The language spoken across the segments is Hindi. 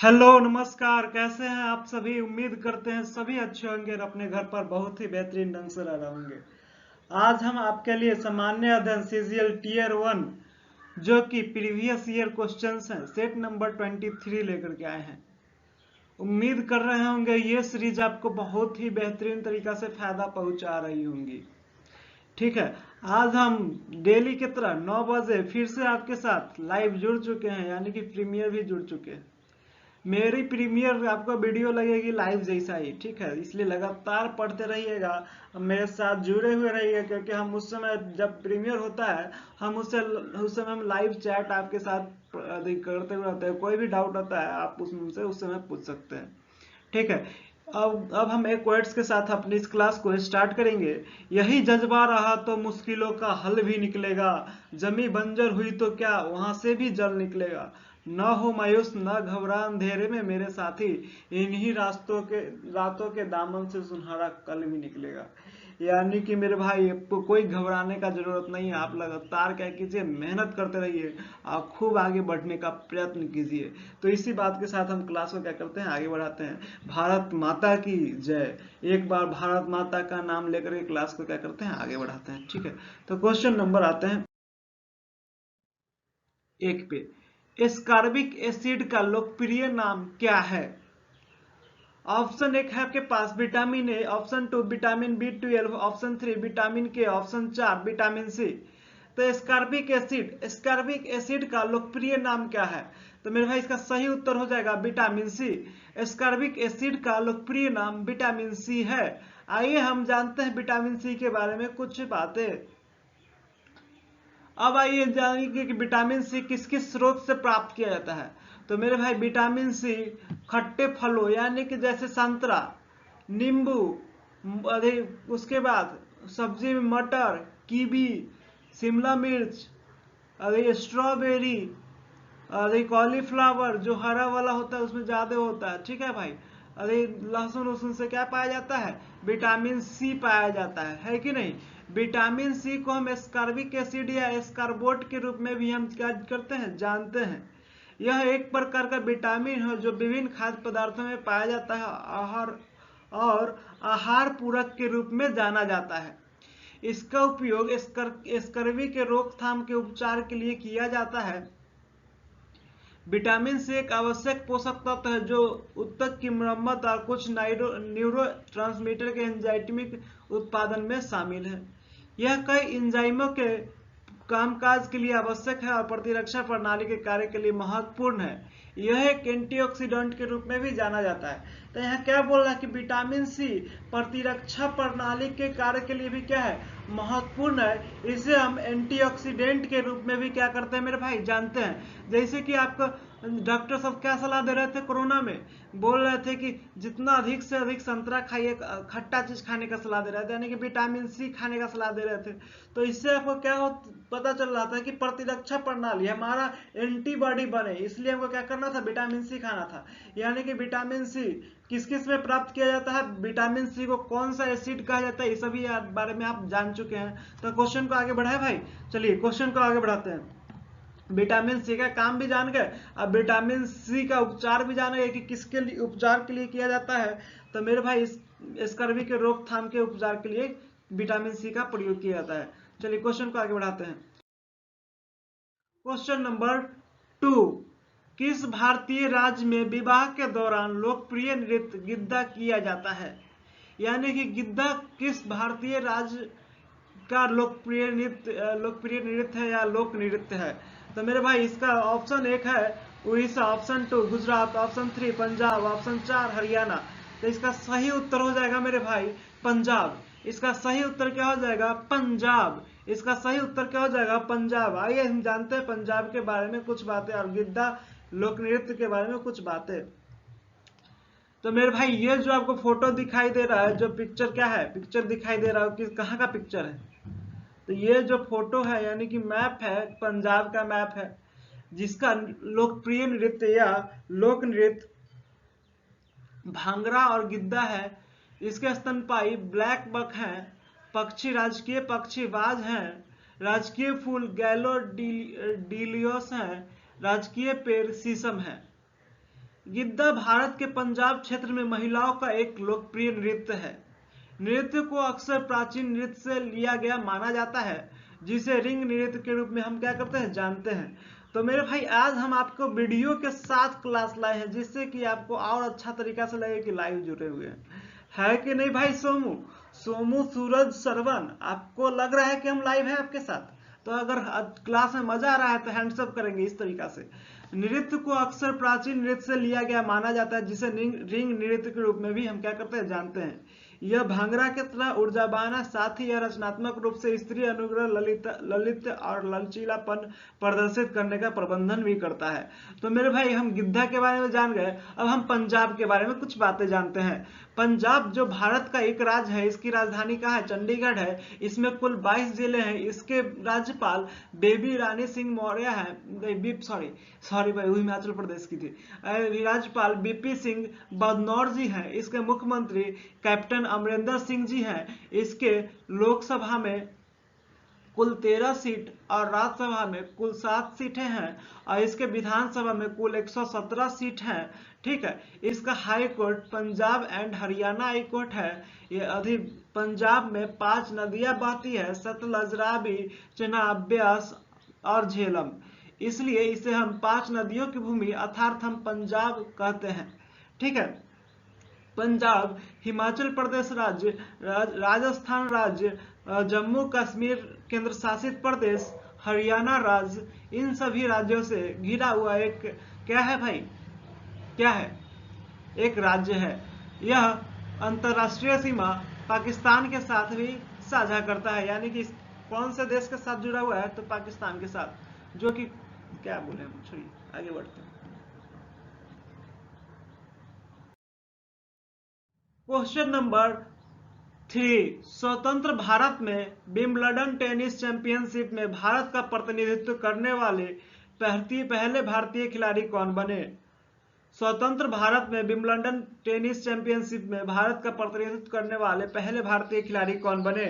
हेलो नमस्कार, कैसे हैं आप सभी। उम्मीद करते हैं सभी अच्छे होंगे और अपने घर पर बहुत ही बेहतरीन ढंग से रह रहे होंगे। आज हम आपके लिए सामान्य अध्ययन सीजीएल टीयर 1 जो कि प्रीवियस ईयर क्वेश्चंस हैं सेट नंबर 23 लेकर के आए हैं। उम्मीद कर रहे होंगे ये सीरीज आपको बहुत ही बेहतरीन तरीका से फायदा पहुंचा रही होंगी। ठीक है, आज हम डेली की तरह 9 बजे फिर से आपके साथ लाइव जुड़ चुके हैं, यानी कि प्रीमियर भी जुड़ चुके हैं। मेरी प्रीमियर आपको वीडियो लगेगी लाइव जैसा ही, ठीक है, इसलिए लगातार पढ़ते रहिएगा, मेरे साथ जुड़े हुए रहिएगा, क्योंकि हम उस समय जब प्रीमियर होता है उस समय हम लाइव चैट आपके साथ करते हुए रहते हैं। कोई भी डाउट होता है आप उससे उस समय पूछ सकते हैं। ठीक है, अब हम एक वर्ड्स के साथ अपनी इस क्लास को स्टार्ट करेंगे। यही जज्बा रहा तो मुश्किलों का हल भी निकलेगा, जमी बंजर हुई तो क्या वहां से भी जल निकलेगा। न हो मायूस न घबरा अंधेरे में मेरे साथी, इन्हीं रातों के दामन से सुनहरा कल भी निकलेगा। यानी कि मेरे भाई आपको कोई घबराने का जरूरत नहीं है। आप लगातार क्या कीजिए, मेहनत करते रहिए और खूब आगे बढ़ने का प्रयत्न कीजिए। तो इसी बात के साथ हम क्लास को क्या करते हैं, आगे बढ़ाते हैं। भारत माता की जय। एक बार भारत माता का नाम लेकर के क्लास को क्या करते हैं, आगे बढ़ाते हैं। ठीक है, तो क्वेश्चन नंबर आते हैं 1 पे। एस्कॉर्बिक एसिड का लोकप्रिय नाम क्या है। ऑप्शन 1 है आपके पास vitamin A, option 2 vitamin B12, option 3 vitamin K, option 4 vitamin C. तो एस्कॉर्बिक एसिड का लोकप्रिय नाम क्या है। तो मेरे भाई इसका सही उत्तर हो जाएगा विटामिन सी। एस्कॉर्बिक एसिड का लोकप्रिय नाम विटामिन सी है। आइए हम जानते हैं विटामिन सी के बारे में कुछ बातें। अब आइए जानेंगे कि विटामिन सी किस किस स्रोत से प्राप्त किया जाता है। तो मेरे भाई विटामिन सी खट्टे फलों यानी कि जैसे संतरा, नींबू, अरे उसके बाद सब्जी में मटर, कीवी, शिमला मिर्च, अरे स्ट्रॉबेरी, अरे कॉलीफ्लावर जो हरा वाला होता है उसमें ज्यादा होता है। ठीक है भाई, अरे लहसुन उसुन से क्या पाया जाता है, विटामिन सी पाया जाता है कि नहीं। विटामिन सी को हम एस्कॉर्बिक एसिड या एस्कॉर्बोट के रूप में भी हम क्या करते हैं, जानते हैं। यह एक प्रकार का विटामिन है जो विभिन्न खाद्य पदार्थों में पाया जाता है और आहार पूरक के रूप में जाना जाता है। इसका उपयोग स्कर्वी के रोकथाम के उपचार के लिए किया जाता है। विटामिन सी एक आवश्यक पोषक तत्व है जो ऊतक की मरम्मत और कुछ न्यूरो ट्रांसमीटर के एंजाइटमिक उत्पादन में शामिल है। यह कई एंजाइमों के कामकाज के लिए आवश्यक है और प्रतिरक्षा प्रणाली के कार्य के लिए महत्वपूर्ण है। यह एक एंटीऑक्सीडेंट के रूप में भी जाना जाता है। तो यहाँ क्या बोल रहा है कि विटामिन सी प्रतिरक्षा प्रणाली के कार्य के लिए भी क्या है, महत्वपूर्ण है। इसे हम एंटीऑक्सीडेंट के रूप में भी क्या करते हैं मेरे भाई, जानते हैं। जैसे कि आपको डॉक्टर सब क्या सलाह दे रहे थे कोरोना में, बोल रहे थे कि जितना अधिक से अधिक संतरा खाइए, खट्टा चीज खाने का सलाह दे रहे थे, यानी कि विटामिन सी खाने का सलाह दे रहे थे। तो इससे आपको क्या पता चल रहा था कि प्रतिरक्षा प्रणाली हमारा एंटीबॉडी बने, इसलिए हमको क्या करना था, विटामिन सी खाना था। यानी कि विटामिन सी किस किस में प्राप्त किया जाता है, विटामिन सी को कौन सा एसिड कहा जाता है, ये सभी बारे में आप जान चुके हैं। तो क्वेश्चन को आगे बढ़ाए भाई, चलिए क्वेश्चन को आगे बढ़ाते हैं। विटामिन सी का काम भी जान गए, अब विटामिन सी का उपचार भी जान गए कि किसके लिए उपचार के लिए किया जाता है। तो मेरे भाई स्कर्वी के रोकथाम के उपचार के लिए विटामिन सी का प्रयोग किया जाता है। चलिए क्वेश्चन को आगे बढ़ाते हैं। Question number 2। किस भारतीय राज्य में विवाह के दौरान लोकप्रिय नृत्य गिद्दा किया जाता है। यानी कि गिद्दा किस भारतीय राज्य का लोकप्रिय नृत्य है या लोक नृत्य है। तो मेरे भाई इसका ऑप्शन 1 है Orissa, option 2 Gujarat, option 3 Punjab, option 4 Haryana. तो इसका सही उत्तर हो जाएगा मेरे भाई पंजाब। इसका सही उत्तर क्या हो जाएगा, पंजाब। इसका सही उत्तर क्या हो जाएगा, पंजाब। आइए हम जानते हैं पंजाब के बारे में कुछ बातें और गिद्दा लोक नृत्य के बारे में कुछ बातें। तो मेरे भाई ये जो आपको फोटो दिखाई दे रहा है, जो पिक्चर क्या है, पिक्चर दिखाई दे रहा है कि कहाँ का पिक्चर है। तो ये जो फोटो है यानी कि मैप है, पंजाब का मैप है, जिसका लोकप्रिय नृत्य या लोक नृत्य भांगड़ा और गिद्दा है। इसके स्तनपायी ब्लैक बक हैं, पक्षी राजकीय पक्षी बाज हैं, राजकीय फूल गैलोडीलियोस हैं, राजकीय पेड़ शीशम है। गिद्दा भारत के पंजाब क्षेत्र में महिलाओं का एक लोकप्रिय नृत्य है। नृत्य को अक्सर प्राचीन नृत्य से लिया गया माना जाता है, जिसे रिंग नृत्य के रूप में हम क्या करते हैं, जानते हैं। तो मेरे भाई आज हम आपको वीडियो के साथ क्लास लाए हैं, जिससे कि आपको और अच्छा तरीका से लगे कि लाइव जुड़े हुए हैं, है कि नहीं भाई। सोमू सूरज सरवन, आपको लग रहा है कि हम लाइव हैं आपके साथ? तो अगर क्लास में मजा आ रहा है तो हैंड्स अप करेंगे इस तरीका से। नृत्य को अक्सर प्राचीन नृत्य से लिया गया माना जाता है, जिसे रिंग नृत्य के रूप में भी हम क्या करते हैं, जानते हैं। यह भांगड़ा की तरह ऊर्जावान है, साथ ही यह रचनात्मक रूप से स्त्री अनुग्रह, ललित और लचीलापन प्रदर्शित करने का प्रबंधन भी करता है। तो मेरे भाई हम गिद्धा के बारे में जान गए, अब हम पंजाब के बारे में कुछ बातें जानते हैं। पंजाब जो भारत का एक राज्य है, इसकी राजधानी कहाँ है, चंडीगढ़ है। इसमें कुल 22 जिले हैं। इसके राज्यपाल बेबी रानी सिंह मौर्य है, सॉरी भाई, वही हिमाचल प्रदेश की थी। राज्यपाल बीपी सिंह बदनौर जी हैं। इसके मुख्यमंत्री कैप्टन अमरिंदर सिंह जी हैं। इसके लोकसभा में कुल 13 सीट और राज्यसभा में कुल 7 सीटें हैं, और इसके विधानसभा में कुल 117 सीट हैं। ठीक है। इसका high court Punjab and Haryana high court है। ये पंजाब में 5 नदियां बहती है, सतलज, रावी, चेनाब, ब्यास और झेलम। इसलिए इसे हम 5 नदियों की भूमि अर्थात हम पंजाब कहते हैं। ठीक है। पंजाब, हिमाचल प्रदेश राज्य, राजस्थान राज्य, जम्मू कश्मीर केंद्र शासित प्रदेश, हरियाणा राज्य, इन सभी राज्यों से घिरा हुआ एक क्या है भाई, क्या है, एक राज्य है। यह अंतरराष्ट्रीय सीमा पाकिस्तान के साथ भी साझा करता है, यानी कि कौन से देश के साथ जुड़ा हुआ है, तो पाकिस्तान के साथ, जो कि क्या बोले, छोड़िए आगे बढ़ते हैं। क्वेश्चन नंबर 3, स्वतंत्र भारत में विंबलडन टेनिस चैंपियनशिप में भारत का प्रतिनिधित्व करने वाले पहले भारतीय खिलाड़ी कौन बने? स्वतंत्र भारत में विंबलडन टेनिस चैंपियनशिप में भारत का प्रतिनिधित्व करने वाले पहले भारतीय खिलाड़ी कौन बने?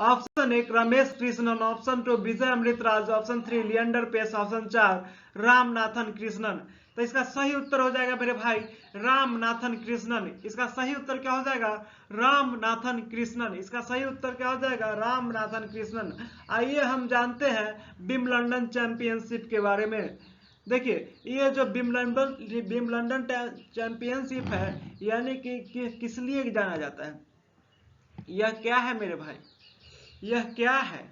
Option 1 Ramesh Krishnan, option 2 Vijay Amritraj, option 3 Leander Paes, option 4 Ramanathan Krishnan. तो इसका सही उत्तर हो जाएगा मेरे भाई रामनाथन कृष्णन। इसका सही उत्तर क्या हो जाएगा? रामनाथन कृष्णन। इसका सही उत्तर क्या हो जाएगा? रामनाथन कृष्णन। आइए हम जानते हैं विंबलडन चैंपियनशिप के बारे में। देखिए, ये जो विंबलडन चैंपियनशिप है, यानी कि किस लिए जाना जाता है, यह क्या है मेरे भाई, यह क्या है?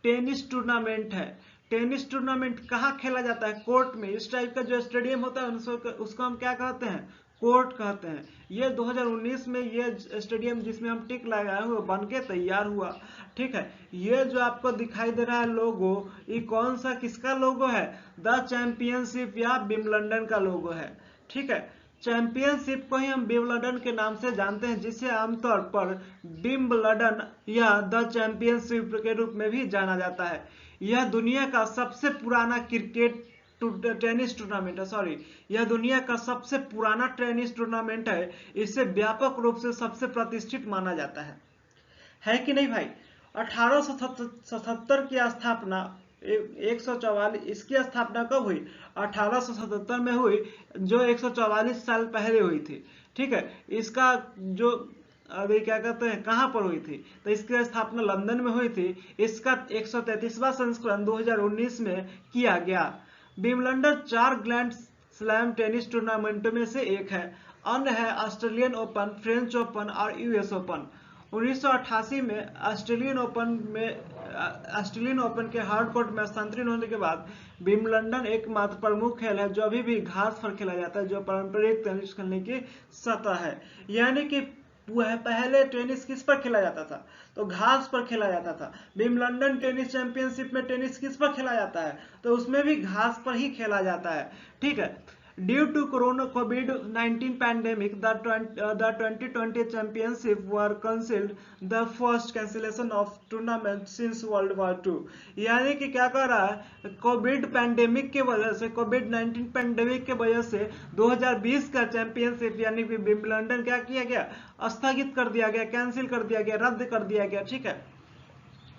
टेनिस टूर्नामेंट है। टेनिस टूर्नामेंट कहाँ खेला जाता है? कोर्ट में। इस टाइप का जो स्टेडियम होता है उसको हम क्या कहते हैं? कोर्ट कहते हैं। ये 2019 में ये स्टेडियम जिसमें हम टिक लगाए हुए बन के तैयार हुआ। ठीक है। ये जो आपको दिखाई दे रहा है लोगो, ये कौन सा किसका लोगो है? द चैंपियनशिप या विंबलडन का लोगो है। ठीक है। चैंपियनशिप को ही हम विंबलडन के नाम से जानते हैं, जिसे आमतौर पर विंबलडन या द चैंपियनशिप के रूप में भी जाना जाता है। यह दुनिया का सबसे पुराना टेनिस टूर्नामेंट है। सॉरी, यह दुनिया का सबसे पुराना टेनिस टूर्नामेंट है। इसे व्यापक रूप से सबसे प्रतिष्ठित माना जाता है कि नहीं भाई? 1877 की स्थापना 144, इसकी स्थापना कब हुई? 1877 में हुई, जो 144 साल पहले हुई थी। ठीक है। इसका जो अभी क्या कहते हैं, कहां पर हुई थी? तो इसकी स्थापना लंदन में हुई थी। इसका 133वां संस्करण 2019 में किया गया। विंबलडन 4 ग्रैंड स्लैम टेनिस टूर्नामेंटों में से एक है। अन्य है ऑस्ट्रेलियन ओपन, फ्रेंच ओपन और यूएस ओपन। 1988 में ऑस्ट्रेलियन ओपन के हार्ड कोर्ट में स्थानांतरित होने के बाद विंबलडन एकमात्र प्रमुख खेल है जो अभी भी घास पर खेला जाता है, जो पारंपरिक टेनिस खेलने की सतह है। यानी कि पहले टेनिस किस पर खेला जाता था? तो घास पर खेला जाता था। विंबलडन टेनिस चैंपियनशिप में टेनिस किस पर खेला जाता है? तो उसमें भी घास पर ही खेला जाता है। ठीक है। Due to COVID-19 pandemic, the 2020 championship were cancelled, the first cancellation of tournament since World War II। यानी कि क्या कर रहा है, कोविड पैंडेमिक के वजह से, COVID-19 पैंडेमिक के वजह से 2020 का चैंपियनशिप यानी कि विंबलडन क्या किया गया? स्थगित कर दिया गया, कैंसिल कर दिया गया, रद्द कर दिया गया। ठीक है।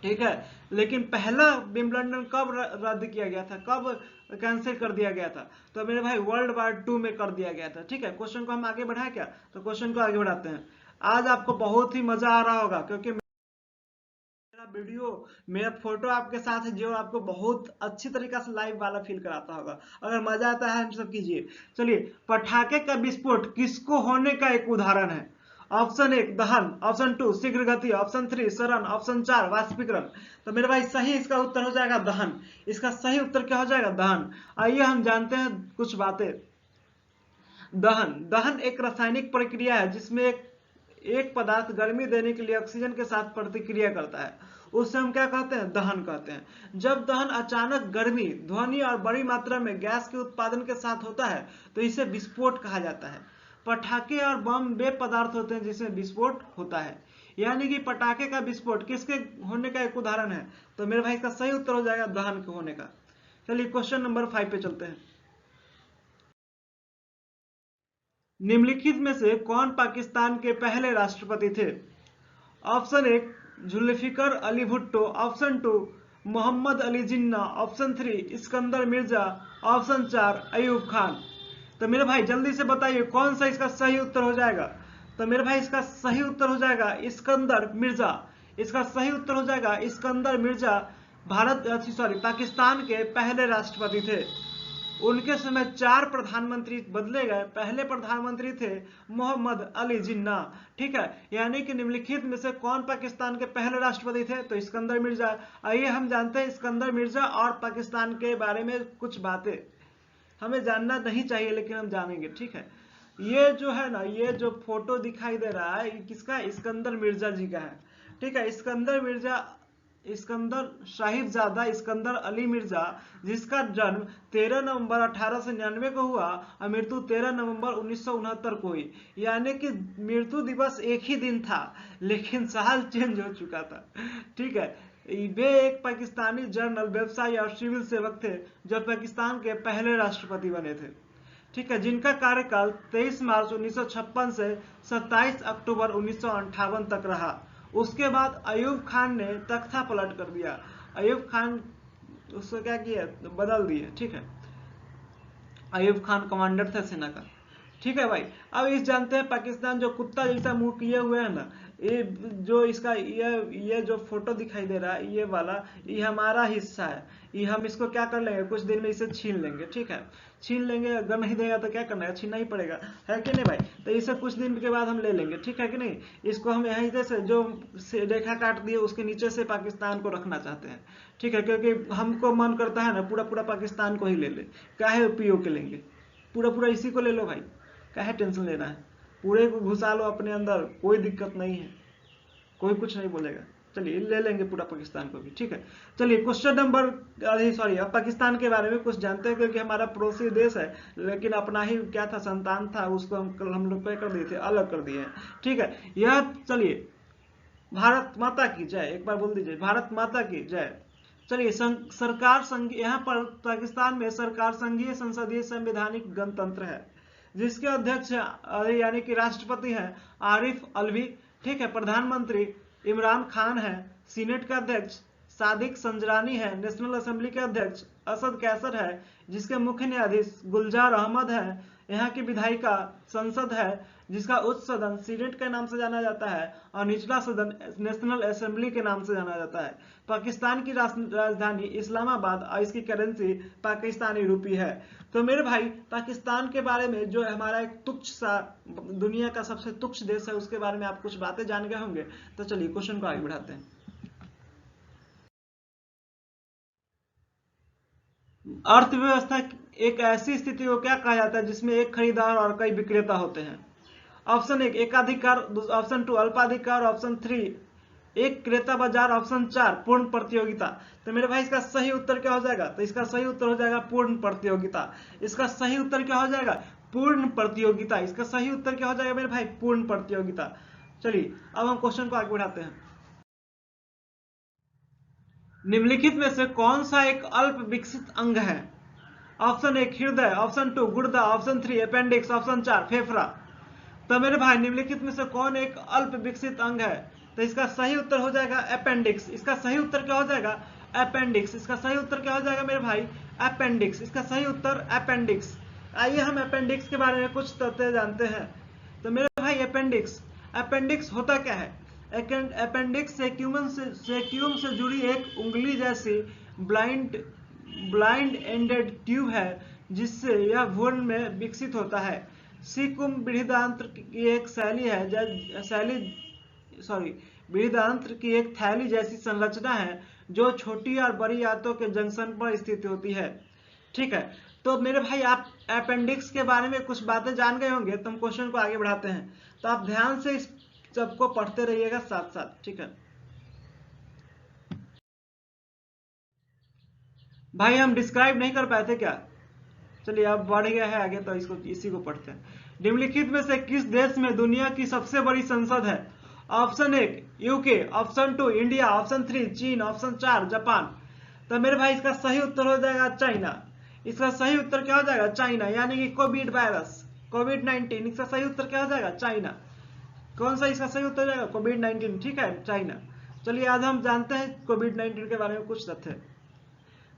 ठीक है। लेकिन पहला विंबलडन कब रद्द किया गया था? कब कैंसिल कर दिया गया था। तो मेरे भाई वर्ल्ड वार 2 में कर दिया गया था। ठीक है, क्वेश्चन को हम आगे बढ़ाएं क्या? तो क्वेश्चन को आगे बढ़ाते हैं। आज आपको बहुत ही मजा आ रहा होगा क्योंकि मेरा वीडियो, मेरा फोटो आपके साथ है जो आपको बहुत अच्छी तरीके से लाइव वाला फील कराता होगा। अगर मजा आता है हम सब कीजिए। चलिए, पटाखे का विस्फोट किसको होने का एक उदाहरण है? ऑप्शन 1 दहन, ऑप्शन 2 शीघ्र गति, ऑप्शन 3 शरण, ऑप्शन 4 वाष्पीकरण। तो मेरे भाई सही इसका उत्तर हो जाएगा दहन। इसका सही उत्तर क्या हो जाएगा? दहन। आइए हम जानते हैं कुछ बातें। दहन दहन एक रासायनिक प्रक्रिया है जिसमें एक पदार्थ गर्मी देने के लिए ऑक्सीजन के साथ प्रतिक्रिया करता है, उससे हम क्या कहते हैं? दहन कहते हैं। जब दहन अचानक गर्मी, ध्वनि और बड़ी मात्रा में गैस के उत्पादन के साथ होता है तो इसे विस्फोट कहा जाता है। पटाखे और बम वे पदार्थ होते हैं जिसमें विस्फोट होता है। यानी कि पटाखे का विस्फोट किसके होने का एक उदाहरण है? तो मेरे भाई इसका सही उत्तर हो जाएगा दहन के होने का। चलिए क्वेश्चन नंबर 5 पे चलते हैं। निम्नलिखित में से कौन पाकिस्तान के पहले राष्ट्रपति थे? Option 1 Zulfikar Ali Bhutto, option 2 Mohammad Ali Jinnah, option 3 Sikandar Mirza, option 4 Ayub Khan. तो मेरे भाई जल्दी से बताइए कौन सा इसका सही उत्तर हो जाएगा? तो मेरे भाई इसका सही उत्तर हो जाएगा सिकंदर मिर्जा। इसका सही उत्तर हो जाएगा सिकंदर मिर्जा। पाकिस्तान के पहले राष्ट्रपति थे। उनके समय 4 प्रधानमंत्री बदले गए। पहले प्रधानमंत्री थे मोहम्मद अली जिन्ना। ठीक है, यानी कि निम्नलिखित में से कौन पाकिस्तान के पहले राष्ट्रपति थे? तो सिकंदर मिर्जा। आइए हम जानते हैं सिकंदर मिर्जा और पाकिस्तान के बारे में कुछ बातें। हमें जानना नहीं चाहिए लेकिन हम जानेंगे। ठीक है, ये जो है ना, ये जो फोटो दिखाई दे रहा है ये किसका? सिकंदर मिर्जा जी का है। ठीक है, सिकंदर मिर्जा, सिकंदर साहिबजादा सिकंदर अली मिर्जा, जिसका जन्म 13 नवंबर 1899 को हुआ और मृत्यु 13 नवंबर 1969 को हुई। यानी कि मृत्यु दिवस एक ही दिन था लेकिन साल चेंज हो चुका था। ठीक है, वे एक पाकिस्तानी जर्नल, व्यवसायी और सिविल सेवक थे जो पाकिस्तान के पहले राष्ट्रपति बने थे। ठीक है, जिनका कार्यकाल 23 मार्च 1956 से 27 अक्टूबर 1958 तक रहा। उसके बाद अयूब खान ने तख्ता पलट कर दिया। अयूब खान उसको क्या किया? बदल दिए। ठीक है, अयूब खान कमांडर थे सेना का। ठीक है भाई, अब इस जानते हैं पाकिस्तान जो कुत्ता जैसा मुंह किए हुए है ना, ये जो इसका ये जो फोटो दिखाई दे रहा है ये वाला, ये हमारा हिस्सा है। ये हम इसको क्या कर लेंगे? कुछ दिन में इसे छीन लेंगे। ठीक है, छीन लेंगे। अगर नहीं देगा तो क्या करना है? छीनना ही पड़ेगा, है कि नहीं भाई? तो इसे कुछ दिन के बाद हम ले लेंगे। ठीक है कि नहीं? इसको हम यहीं से जो रेखा काट दिए उसके नीचे से पाकिस्तान को रखना चाहते हैं। ठीक है, क्योंकि हमको मन करता है ना पूरा पूरा पाकिस्तान को ही ले ले। काहे उपयोग के लेंगे? पूरा पूरा इसी को ले लो भाई, काहे टेंशन लेना है? पूरे को घुसा लो अपने अंदर, कोई दिक्कत नहीं है, कोई कुछ नहीं बोलेगा। चलिए ले लेंगे पूरा पाकिस्तान को भी। ठीक है, चलिए क्वेश्चन नंबर, सॉरी, अब पाकिस्तान के बारे में कुछ जानते हैं क्योंकि हमारा पड़ोसी देश है लेकिन अपना ही क्या था, संतान था, उसको हम लोग क्या कर दिए थे? अलग कर दिए हैं। ठीक है, यह चलिए, भारत माता की जय, एक बार बोल दीजिए भारत माता की जय। चलिए, सरकार संघ, यहाँ पर पाकिस्तान में सरकार संघीय संसदीय संवैधानिक गणतंत्र है जिसके अध्यक्ष यानी कि राष्ट्रपति हैं आरिफ अलवी। ठीक है, प्रधानमंत्री इमरान खान है। सीनेट का अध्यक्ष सादिक संजरानी है। नेशनल असेंबली के अध्यक्ष असद कैसर है जिसके मुख्य न्यायाधीश गुलजार अहमद है। यहाँ की विधायिका संसद है जिसका उच्च सदन सीनेट के नाम से जाना जाता है और निचला सदन नेशनल असेंबली के नाम से जाना जाता है। पाकिस्तान की राजधानी इस्लामाबाद और इसकी करेंसी पाकिस्तानी रुपी है। तो मेरे भाई पाकिस्तान के बारे में जो हमारा एक तुच्छ सा, दुनिया का सबसे तुच्छ देश है, उसके बारे में आप कुछ बातें जान गए होंगे। तो चलिए क्वेश्चन को आगे बढ़ाते हैं। अर्थव्यवस्था एक ऐसी स्थिति को क्या कहा जाता है जिसमें एक खरीदार और कई विक्रेता होते हैं? ऑप्शन 1 एकाधिकार, ऑप्शन 2 अल्पाधिकार, ऑप्शन 3 एक क्रेता बाजार, ऑप्शन 4 पूर्ण प्रतियोगिता। तो मेरे भाई इसका सही उत्तर क्या हो जाएगा? तो इसका सही उत्तर हो जाएगा पूर्ण प्रतियोगिता। इसका सही उत्तर क्या हो जाएगा? पूर्ण प्रतियोगिता। इसका सही उत्तर क्या हो जाएगा मेरे भाई? पूर्ण प्रतियोगिता। चलिए अब हम क्वेश्चन को आगे बढ़ाते हैं। निम्नलिखित में से कौन सा एक अल्प विकसित अंग है? ऑप्शन 1 हृदय, ऑप्शन 2 गुर्दा, ऑप्शन 3 अपेंडिक्स, ऑप्शन 4 फेफड़ा। तो मेरे भाई निम्नलिखित में से कौन एक अल्प विकसित अंग है? तो इसका सही उत्तर हो जाएगा अपेंडिक्स। इसका सही उत्तर क्या हो जाएगा? अपेंडिक्स। इसका सही उत्तर क्या हो जाएगा मेरे भाई? अपेंडिक्स। इसका सही उत्तर अपेंडिक्स। आइए हम अपेंडिक्स के बारे में कुछ तथ्य जानते हैं। तो मेरे भाई अपेंडिक्स होता क्या है? अपेंडिक्स सेक्यूम से जुड़ी एक उंगली जैसी ब्लाइंड एंडेड ट्यूब है जिससे यह भ्रूण में विकसित होता है। सीकुम बृहदांत्र की एक बृहदांत्र की एक थैली जैसी संरचना है जो छोटी और बड़ी आंतों के जंक्शन पर स्थित होती है। ठीक है, तो मेरे भाई आप अपेंडिक्स के बारे में कुछ बातें जान गए होंगे, तो हम क्वेश्चन को आगे बढ़ाते हैं। तो आप ध्यान से इस सबको पढ़ते रहिएगा साथ साथ। ठीक है भाई, हम डिस्क्राइब नहीं कर पाए थे क्या? चलिए अब बढ़ गया है आगे, तो इसी को पढ़ते हैं। निम्नलिखित में से किस देश में दुनिया की सबसे बड़ी संसद है? Option 1 UK, option 2 India, option 3 चीन, ऑप्शन 4 जापान। तो मेरे भाई इसका सही उत्तर हो जाएगा चाइना। इसका सही उत्तर क्या हो जाएगा? चाइना, यानी कि कोविड-19। इसका सही उत्तर क्या हो जाएगा? चाइना। कौन सा इसका सही उत्तर हो जाएगा? कोविड-19। ठीक है, चाइना। चलिए आज हम जानते हैं कोविड-19 के बारे में कुछ तथ्य।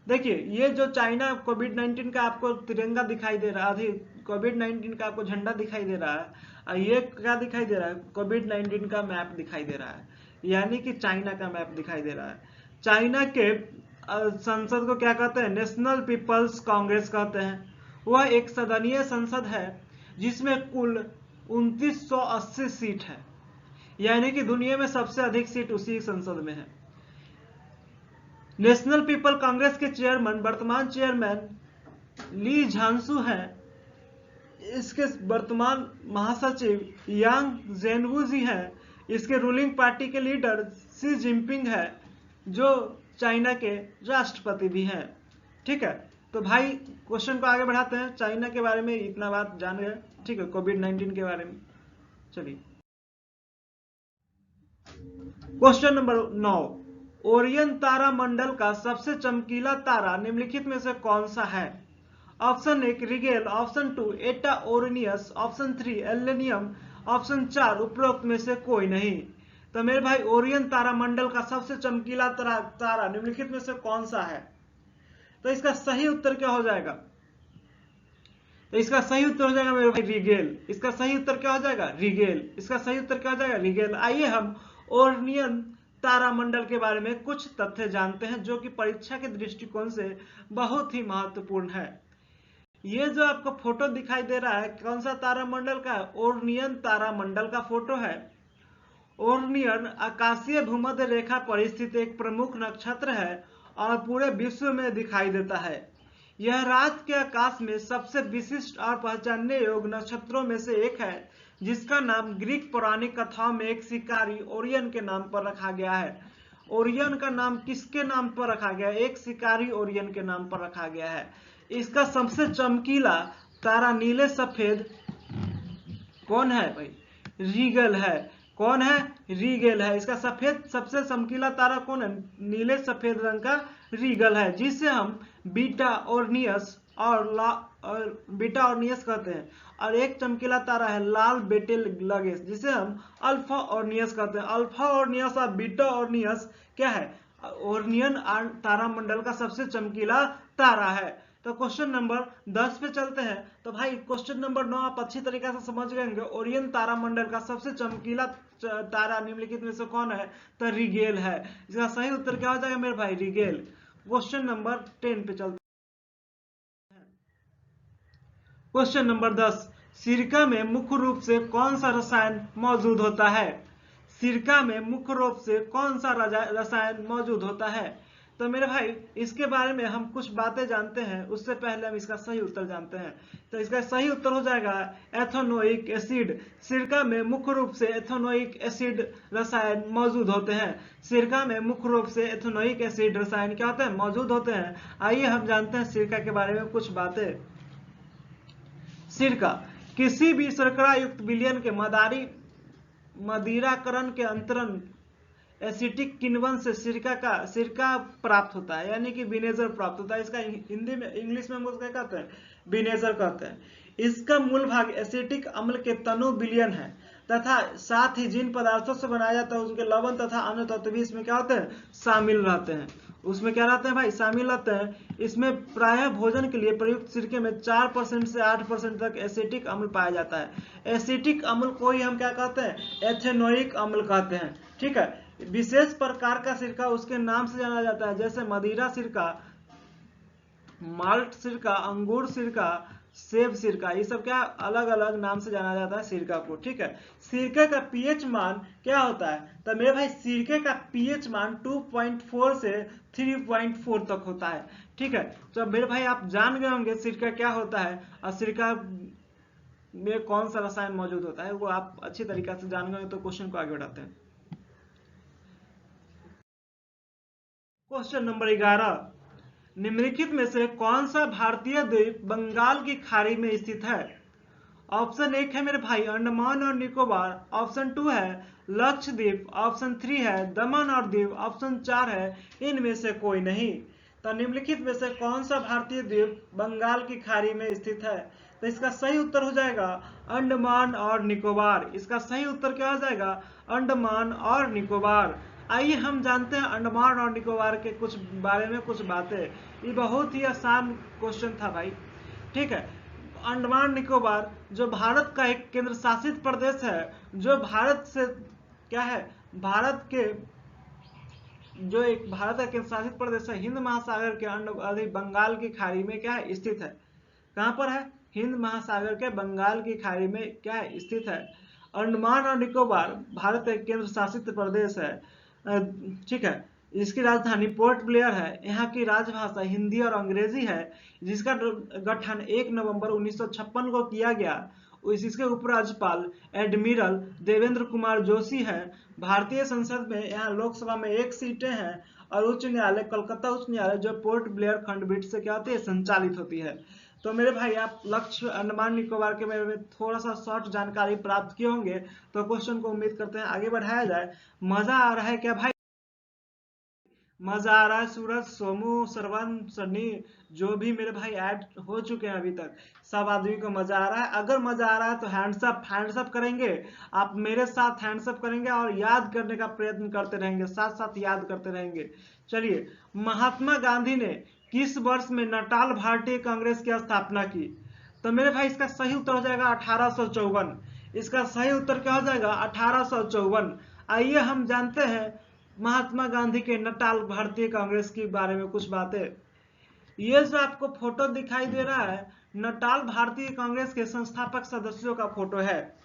देखिए, ये जो चाइना कोविड-19 का आपको तिरंगा दिखाई दे रहा है, कोविड-19 का आपको झंडा दिखाई दे रहा है, और ये क्या दिखाई दे रहा है? कोविड-19 का मैप दिखाई दे रहा है, यानी कि चाइना का मैप दिखाई दे रहा है। चाइना के संसद को क्या कहते हैं? नेशनल पीपल्स कांग्रेस कहते हैं। वह एक सदनीय संसद है जिसमें कुल 2980 सीट है, यानी कि दुनिया में सबसे अधिक सीट उसी संसद में है। नेशनल पीपल कांग्रेस के वर्तमान चेयरमैन ली झांसू हैं। इसके वर्तमान महासचिव यांग जेनवू जी हैं। इसके रूलिंग पार्टी के लीडर शी जिनपिंग है, जो चाइना के राष्ट्रपति भी हैं। ठीक है, तो भाई क्वेश्चन को आगे बढ़ाते हैं। चाइना के बारे में इतना बात जान गए। ठीक है, कोविड-19 के बारे में। चलिए क्वेश्चन नंबर 9, ओरियन तारा मंडल का सबसे चमकीला तारा निम्नलिखित में से कौन सा है? ऑप्शन 1 रिगेल, ऑप्शन 2 एटा ओरेनियस, ऑप्शन 3 एलेनियम, ऑप्शन 4 उपरोक्त में से कोई नहीं। तो मेरे भाई ओरियन तारा मंडल का सबसे चमकीला तारा निम्नलिखित में से कौन सा है? तो इसका सही उत्तर क्या हो जाएगा? तो इसका सही उत्तर हो जाएगा मेरे भाई रिगेल। इसका सही उत्तर क्या हो जाएगा? रिगेल। इसका सही उत्तर क्या हो जाएगा? रिगेल। आइए हम ओरियन तारामंडल के बारे में कुछ तथ्य जानते हैं जो कि परीक्षा के दृष्टिकोण से बहुत ही महत्वपूर्ण है। ये जो आपको फोटो दिखाई दे रहा है, कौन सा तारामंडल का है? ओरियन तारामंडल का फोटो है। ओरियन आकाशीय भूमध्य रेखा पर स्थित एक प्रमुख नक्षत्र है और पूरे विश्व में दिखाई देता है। यह रात के आकाश में सबसे विशिष्ट और पहचानने योग्य नक्षत्रों में से एक है, जिसका नाम ग्रीक पौराणिक कथाओं में एक शिकारी ओरियन के नाम पर रखा गया है। ओरियन का नाम किसके नाम पर रखा गया है? एक शिकारी ओरियन के नाम पर रखा गया है। इसका सबसे चमकीला तारा नीले सफेद कौन है भाई? रीगल है। कौन है? रीगल है। इसका सबसे चमकीला तारा कौन है? नीले सफेद रंग का रीगल है, जिसे हम बीटा ओरनियस कहते हैं। और एक चमकीला तारा है लाल बेटेलगेस, जिसे हम अल्फा ओरनियस कहते हैं। अल्फा ओरनियस और बीटा ओरनियस क्या है? ओरियन तारामंडल का सबसे चमकीला तारा है। तो क्वेश्चन नंबर 10 पे चलते हैं। तो भाई क्वेश्चन नंबर 9 आप अच्छी तरीके से समझ गए होंगे। ओरियन तारामंडल का सबसे चमकीला तारा निम्नलिखित में से कौन है? तो रिगेल है। इसका सही उत्तर क्या हो जाएगा मेरे भाई? रिगेल। क्वेश्चन नंबर 10 पे चलते हैं। क्वेश्चन नंबर 10, सिरका में मुख्य रूप से कौन सा रसायन मौजूद होता है? सिरका में मुख्य रूप से कौन सा रसायन मौजूद होता है? तो मेरे भाई इसके बारे में हम कुछ बातें जानते हैं, उससे पहले हम इसका सही उत्तर जानते हैं। तो इसका सही उत्तर हो जाएगा एथेनोइक एसिड। सिरका में मुख्य रूप से एथेनोइक एसिड रसायन मौजूद होते हैं। सिरका में मुख्य रूप से एथेनोइक एसिड रसायन क्या होते हैं? मौजूद होते हैं। आइए हम जानते हैं सिरका के बारे में कुछ बातें। सिरका किसी भी शर्करा युक्त विलयन के मदिराकरण के अंतरण एसिटिक किण्वन से सिरका प्राप्त होता है, यानी कि विनेगर प्राप्त होता है। इसका हिंदी में इंग्लिश में हम उसका कहते हैं विनेगर कहते हैं। इसका मूल भाग एसिटिक अम्ल के तनु विलयन है तथा साथ ही जिन पदार्थों से बनाया जाता है उनके लवण तथा अन्य तत्व भी इसमें क्या होते हैं? शामिल रहते हैं। उसमें क्या रहते हैं भाई, शामिल रहते हैं। इसमें प्रायः भोजन के लिए प्रयुक्त सिरके में 4% से 8% तक एसिटिक अम्ल पाया जाता है। एसिटिक अम्ल को ही हम क्या कहते हैं, एथेनोइक अम्ल कहते हैं। ठीक है, विशेष प्रकार का सिरका उसके नाम से जाना जाता है, जैसे मदिरा सिरका, माल्ट सिरका, अंगूर सिरका, सेब सिरका, ये सब क्या अलग अलग नाम से जाना जाता है सिरका को। ठीक है, सिरके का पीएच मान क्या होता है, तो मेरे भाई सिरके का पीएच मान 2.4 से 3.4 तक होता है। ठीक है, तो मेरे भाई आप जान गए होंगे सिरका क्या होता है और सिरका में कौन सा रसायन मौजूद होता है, वो आप अच्छी तरीके से जान गए। तो क्वेश्चन को आगे बढ़ाते हैं। क्वेश्चन नंबर 11, निम्नलिखित में से कौन सा भारतीय द्वीप बंगाल की खाड़ी में स्थित है। ऑप्शन 1 है मेरे भाई अंडमान और निकोबार, ऑप्शन 2 है लक्षद्वीप, ऑप्शन 3 है दमन और दीव, ऑप्शन 4 है इनमें से कोई नहीं। तो निम्नलिखित में से कौन सा भारतीय द्वीप बंगाल की खाड़ी में स्थित है, तो इसका सही उत्तर हो जाएगा अंडमान और निकोबार। इसका सही उत्तर क्या हो जाएगा, अंडमान और निकोबार। आइए हम जानते हैं अंडमान और निकोबार के कुछ बारे में कुछ बातें। ये बहुत ही आसान क्वेश्चन था भाई। ठीक है, अंडमान निकोबार जो भारत का एक केंद्र शासित प्रदेश है, जो भारत से क्या है, भारत के जो एक भारत का केंद्र शासित प्रदेश है, हिंद महासागर के बंगाल की खाड़ी में क्या है, स्थित है। कहां पर है, हिंद महासागर के बंगाल की खाड़ी में क्या है, स्थित है। अंडमान और निकोबार भारत का केंद्र शासित प्रदेश है। ठीक है, इसकी राजधानी पोर्ट ब्लेयर है। यहाँ की राजभाषा हिंदी और अंग्रेजी है, जिसका गठन 1 नवंबर 1956 को किया गया। इसके उपराज्यपाल एडमिरल देवेंद्र कुमार जोशी है। भारतीय संसद में यहाँ लोकसभा में 1 सीटें हैं और उच्च न्यायालय कलकत्ता उच्च न्यायालय जो पोर्ट ब्लेयर खंडपीठ से क्या होती है, संचालित होती है। तो मेरे भाई आप लक्ष्य अंडमान निकोबार के बारे में थोड़ा सा शॉर्ट जानकारी प्राप्त किए होंगे। तो क्वेश्चन को उम्मीद करते हैं आगे बढ़ाया जाए। मजा आ रहा है क्या भाई, मजा आ रहा है। सूरज, सोमू, श्रवण, सन्नी, जो भी मेरे भाई ऐड हो चुके हैं अभी तक, सब आदमी को मजा आ रहा है। अगर मजा आ रहा है तो हैंड्स अप करेंगे। आप मेरे साथ हैंड्स अप करेंगे और याद करने का प्रयत्न करते रहेंगे, साथ साथ याद करते रहेंगे। चलिए, महात्मा गांधी ने किस वर्ष में नटाल भारतीय कांग्रेस की स्थापना की, तो मेरे भाई इसका सही उत्तर हो जाएगा 1854। इसका सही उत्तर क्या हो जाएगा, 1854। आइए हम जानते हैं महात्मा गांधी के नटाल भारतीय कांग्रेस के बारे में कुछ बातें। ये जो आपको फोटो दिखाई दे रहा है, नटाल भारतीय कांग्रेस के संस्थापक सदस्यों का फोटो है।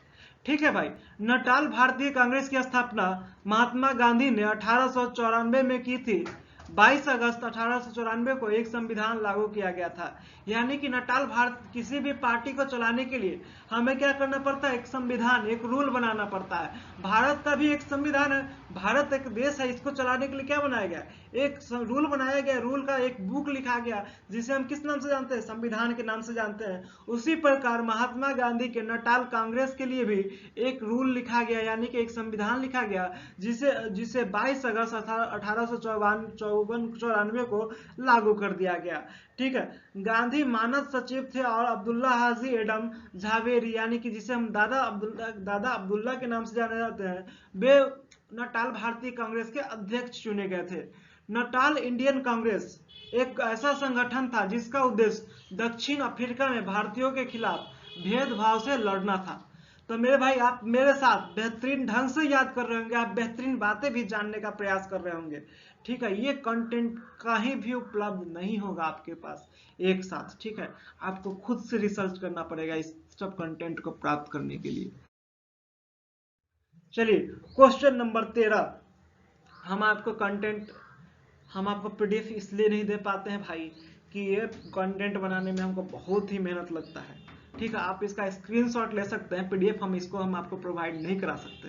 ठीक है भाई, नटाल भारतीय कांग्रेस की स्थापना महात्मा गांधी ने 1894 में की थी। 22 अगस्त 1894 को एक संविधान लागू किया गया था। यानी कि नटाल भारत किसी भी पार्टी को चलाने के लिए हमें क्या करना पड़ता है, एक संविधान, एक रूल बनाना पड़ता है। भारत का भी एक संविधान है, भारत एक देश है, इसको चलाने के लिए क्या बनाया गया, एक रूल बनाया गया, रूल का एक बुक लिखा गया, जिसे हम किस नाम से जानते हैं, संविधान के नाम से जानते हैं। उसी प्रकार महात्मा गांधी के नटाल कांग्रेस के लिए भी एक रूल लिखा गया, यानी कि एक संविधान लिखा गया, जिसे 22 अगस्त 1894 को लागू कर दिया गया। ठीक है, गांधी मानद सचिव थे और अब्दुल्ला हाजी एडम झावेरी, यानी कि जिसे हम दादा अब्दुल्ला के नाम से जाने जाते हैं, वे नटाल भारतीय कांग्रेस के अध्यक्ष चुने गए थे। नटाल इंडियन कांग्रेस एक ऐसा संगठन था जिसका उद्देश्य दक्षिण अफ्रीका में भारतीयों के खिलाफ भेदभाव से लड़ना था। तो मेरे भाई आप मेरे साथ बेहतरीन ढंग से याद कर रहे होंगे, आप बेहतरीन बातें भी जानने का प्रयास कर रहे होंगे। ठीक है, ये कंटेंट कहीं भी उपलब्ध नहीं होगा आपके पास एक साथ। ठीक है, आपको खुद से रिसर्च करना पड़ेगा इस सब कंटेंट को प्राप्त करने के लिए। चलिए, क्वेश्चन नंबर 13। हम आपको पीडीएफ इसलिए नहीं दे पाते हैं भाई कि ये कंटेंट बनाने में हमको बहुत ही मेहनत लगता है। ठीक है, आप इसका स्क्रीनशॉट ले सकते हैं, पीडीएफ हम आपको प्रोवाइड नहीं करा सकते।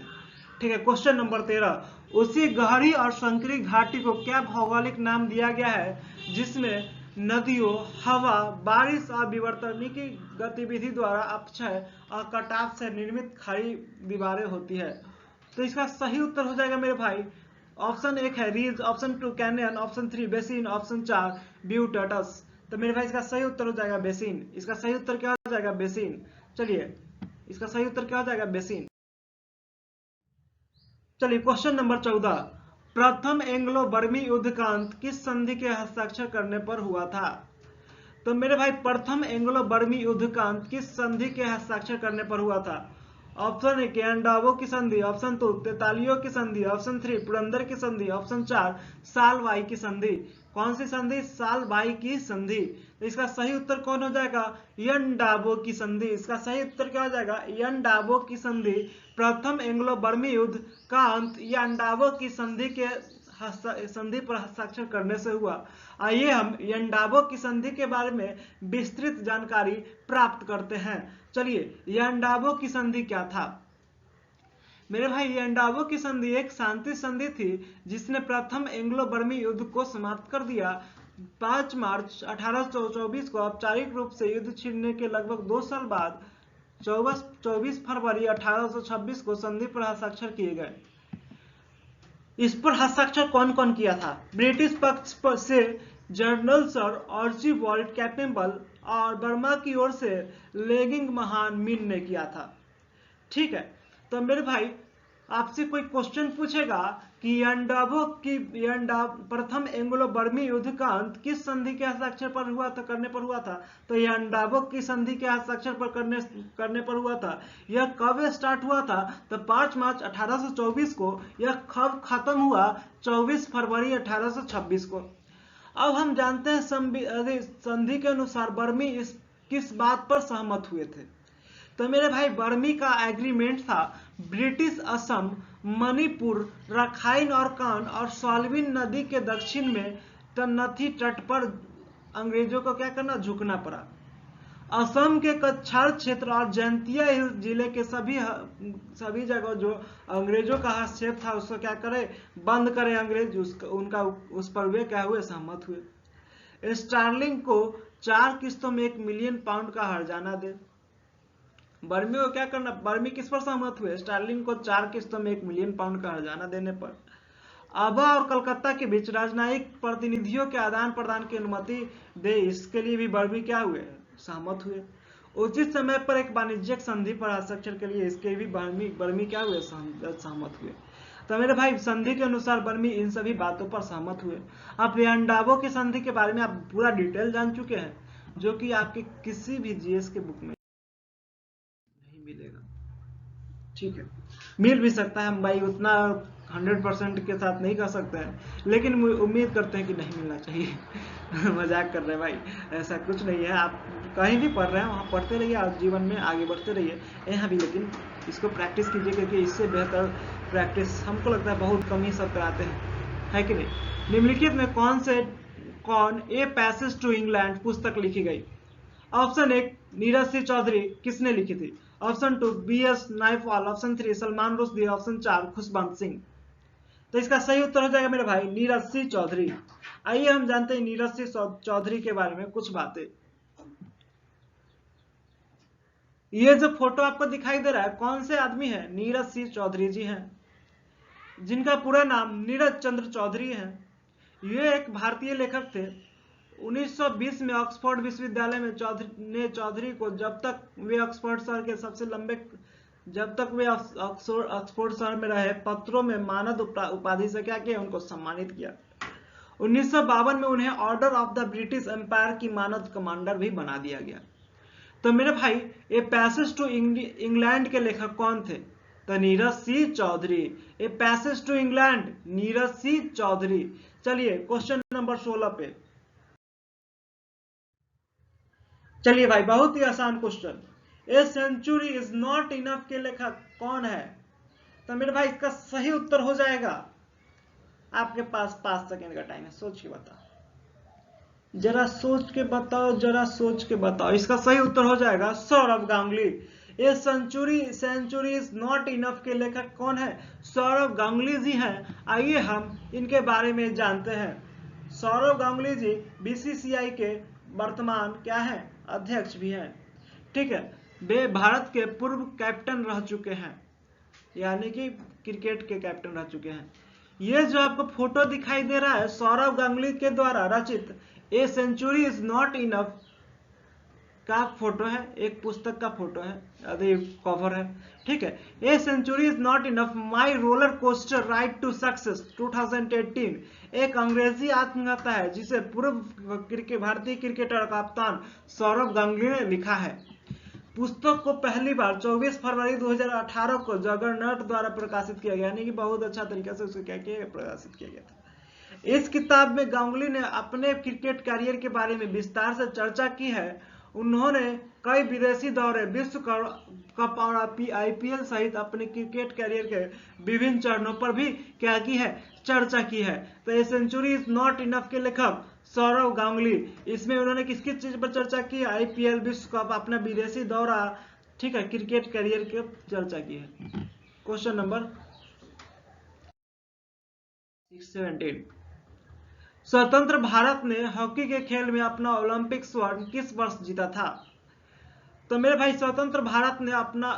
ठीक है, क्वेश्चन नंबर 13, उसी गहरी और संकरी घाटी को क्या भौगोलिक नाम दिया गया है जिसमें नदियों, हवा, बारिश और विवर्तनिकी गतिविधि द्वारा अपक्षय और कटाव से निर्मित खड़ी दीवारें होती है। तो इसका सही उत्तर हो जाएगा मेरे भाई, ऑप्शन 1 है ridge, option 2 canyon, option 3 basin, option 4 buttes. तो मेरे भाई इसका सही उत्तर हो जाएगा बेसिन। इसका सही उत्तर क्या हो जाएगा, बेसिन। चलिए, इसका सही उत्तर क्या हो जाएगा, बेसिन। चलिए, क्वेश्चन नंबर 14, प्रथम एंग्लो बर्मी युद्ध का अंत किस संधि के हस्ताक्षर करने पर हुआ था? तो मेरे भाई प्रथम एंग्लो बर्मी युद्ध का अंत किस संधि के हस्ताक्षर करने पर हुआ था? ऑप्शन ए केंडावो की संधि, ऑप्शन 2 तेतालियों की संधि, ऑप्शन 3 पुरंदर की संधि, ऑप्शन 4 सालबाई की संधि। कौन सी संधि? सालबाई की संधि। तो इसका सही उत्तर कौन हो जाएगा? यनडाबो की संधि। इसका सही उत्तर क्या हो जाएगा? यनडाबो की संधि। प्रथम एंग्लो बर्मी युद्ध का अंत यनडाबो की संधि के संधि पर हस्ताक्षर करने से हुआ। आइए हम यनडाबो की संधि के बारे में विस्तृत जानकारी प्राप्त करते हैं। चलिए, यनडाबो की संधि क्या था? मेरे भाई, यनडाबो की संधि एक शांति संधि थी जिसने प्रथम एंग्लो बर्मी युद्ध को समाप्त कर दिया। 5 मार्च 1824 को औपचारिक रूप से युद्ध छिड़ने के लगभग 2 साल बाद 24 फरवरी 1826 को संधि पर हस्ताक्षर किए गए। इस पर हस्ताक्षर कौन कौन किया था? ब्रिटिश पक्ष से जनरल सर आर्चिबाल्ड कैम्पबेल और बर्मा की ओर से लेगिंग महान मिन ने किया था। ठीक है, तो मेरे भाई आपसे कोई क्वेश्चन पूछेगा कि प्रथम एंग्लो बर्मी युद्ध का अंत किस संधि के हस्ताक्षर पर हुआ था, करने पर हुआ था? तो यनडाबो की संधि के हस्ताक्षर पर करने पर हुआ था। यह कब स्टार्ट हुआ था? तो 5 मार्च 1824 को। यह कब खत्म हुआ? 24 फरवरी 1826 को। अब हम जानते हैं संधि के अनुसार बर्मी किस बात पर सहमत हुए थे? तो मेरे भाई, बर्मी का एग्रीमेंट था ब्रिटिश असम, मणिपुर, रखाइन और कान और साल्विन नदी के दक्षिण में तन्नथी तट पर अंग्रेजों को क्या करना? झुकना पड़ा। असम के कछार क्षेत्र और जैंतिया हिल्स जिले के सभी जगह जो अंग्रेजों का हस्तक्षेप था उसको क्या करे? बंद करे अंग्रेज। उस पर वे क्या हुए? सहमत हुए। स्टार्लिंग को 4 किस्तों में 1 मिलियन पाउंड का हर्जाना दे। बर्मी को क्या करना? बर्मी किस पर सहमत हुए? स्टार्लिंग को 4 किस्तों में 1 मिलियन पाउंड का हर्जाना देने पर। आभा और कलकत्ता के बीच राजनयिक प्रतिनिधियों के आदान प्रदान की अनुमति दे, इसके लिए भी बर्मी क्या हुए? सहमत हुए। उचित समय पर एक वाणिज्यिक संधि पर हस्ताक्षर के लिए इसके भी बर्मी क्या हुए? सहमत हुए। तो मेरे भाई, संधि के अनुसार बर्मी इन सभी बातों पर सहमत हुए। अब यनडाबो की संधि के बारे में आप पूरा डिटेल जान चुके हैं, जो कि आपके किसी भी जीएस के बुक में नहीं मिलेगा। ठीक है, मिल भी सकता है, हम भाई उतना 100% के साथ नहीं कर सकते हैं, लेकिन उम्मीद करते हैं कि नहीं मिलना चाहिए। मजाक कर रहे हैं भाई, ऐसा कुछ नहीं है। आप कहीं भी पढ़ रहे हैं वहाँ पढ़ते रहिए, आप जीवन में आगे बढ़ते रहिए यहाँ भी, लेकिन इसको प्रैक्टिस कीजिए, क्योंकि इससे बेहतर प्रैक्टिस हमको लगता है बहुत कम ही सब कराते हैं, है कि नहीं? निम्नलिखित में कौन ए पैसेज टू इंग्लैंड पुस्तक लिखी गई? ऑप्शन 1 नीरज सिंह चौधरी, किसने लिखी थी? Option 2 BS Naipaul, option 3 Salman Rushdie, option 4 Khushwant Singh. तो इसका सही उत्तर हो जाएगा मेरे भाई नीरज सिंह चौधरी। आइए हम जानते हैं नीरज सिंह चौधरी के बारे में कुछ बातें। ये जो फोटो आपको दिखाई दे रहा है, कौन से आदमी है? नीरज सिंह चौधरी जी हैं, जिनका पूरा नाम नीरज चंद्र चौधरी है। ये एक भारतीय लेखक थे। 1920 में ऑक्सफोर्ड विश्वविद्यालय में चौधरी को जब तक वे ऑक्सफोर्ड शहर में रहे, पत्रों में मानद उपाधि से क्या किया? उनको सम्मानित किया। 1952 में उन्हें Order of the British Empire की मानद कमांडर भी बना दिया गया। तो मेरे भाई, ये पैसेज टू इंग्लैंड के लेखक कौन थे? तो Neeraj Singh Chaudhary. A passage to England, Neeraj Singh Chaudhary. चलिए क्वेश्चन नंबर 16 पे। चलिए भाई, बहुत ही आसान question. A century is not enough के लेखक कौन है? तो मेरे भाई, इसका सही उत्तर हो जाएगा, आपके पास 5 सेकंड का टाइम है, सोच के बताओ, जरा सोच के बताओ, जरा सोच के बताओ। इसका सही उत्तर हो जाएगा Saurabh Ganguly. A century is not enough के लेखक कौन है? सौरभ गांगुली जी हैं। आइए हम इनके बारे में जानते हैं। सौरभ गांगुली जी बीसीसीआई के वर्तमान क्या है? अध्यक्ष भी हैं। ठीक है, वे भारत के पूर्व कैप्टन रह चुके हैं, यानी कि क्रिकेट के कैप्टन रह चुके हैं। ये जो आपको फोटो दिखाई दे रहा है, सौरभ गांगुली के द्वारा रचित a century is not enough का फोटो है, एक पुस्तक का फोटो है, अभी कवर है, ठीक है। A century is not enough, my roller coaster ride to success 2018 एक अंग्रेजी आत्मकथा है जिसे पूर्व भारतीय क्रिकेटर कप्तान सौरव गांगुली ने लिखा है। पुस्तक को पहली बार 24 फरवरी 2018 को जगरनॉट द्वारा प्रकाशित किया गया, यानी कि बहुत अच्छा तरीके से उसे क्या किया प्रकाशित किया गया था। इस किताब में गांगुली ने अपने क्रिकेट करियर के बारे में विस्तार से चर्चा की है। उन्होंने कई विदेशी दौरे, विश्व कप और आईपीएल सहित अपने क्रिकेट करियर के विभिन्न चरणों पर भी क्या की है, चर्चा की है। तो a century is not enough के लेखक सौरव गांगुली, इसमें उन्होंने किस किस चीज पर चर्चा की, आईपीएल, विश्व कप, अपना विदेशी दौरा, ठीक है, क्रिकेट करियर की चर्चा की है। क्वेश्चन नंबर 617, स्वतंत्र भारत ने हॉकी के खेल में अपना ओलंपिक स्वर्ण किस वर्ष जीता था? तो मेरे भाई स्वतंत्र भारत ने अपना